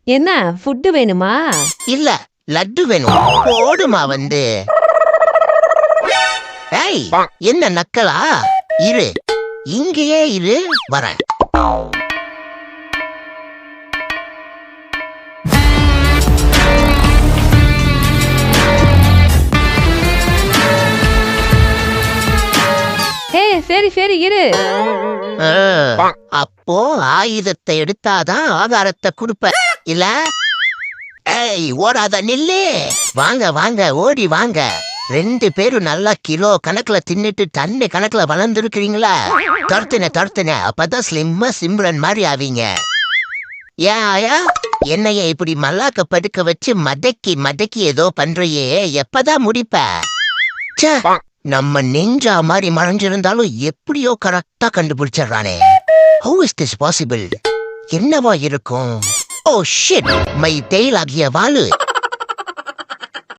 என்ன ஃபுட்டு வேணுமா? இல்ல லட்டு வேணும். போடுமா வந்து. ஏய், என்ன நக்கலா? இரு, இங்கேயே இரு, வரேன். சரி சரி இரு. அப்போ ஆயுதத்தை எடுத்தாதான் ஆதாரத்தை கொடுப்ப இல்ல? ஏய், ஓடாத நில்லு. வாங்க வாங்க, ஓடி வாங்க. 2 பேரும் நல்லா கிலோ கணக்குல தின்னுட்டு தண்ணி கணக்குல வளர்ந்துருக்கிறீங்களா? தடுத்துன அப்பதான் ஸ்லிம்மா சிம்ரன் மாதிரி ஆவீங்க. ஏன் ஆயா, என்னைய இப்படி மல்லாக்க படுக்க வச்சு மடக்கி ஏதோ பண்றையே, எப்பதான் முடிப்ப? ச்சே, நம்ம நெஞ்சா மாதிரி மறைஞ்சிருந்தாலும் எப்படியோ கரெக்டா கண்டுபிடிச்சிடறானே. How is this possible? என்னவா இருக்கும்? ஓ ஷிட், மை டெய்ல் ஆகிய வாளு.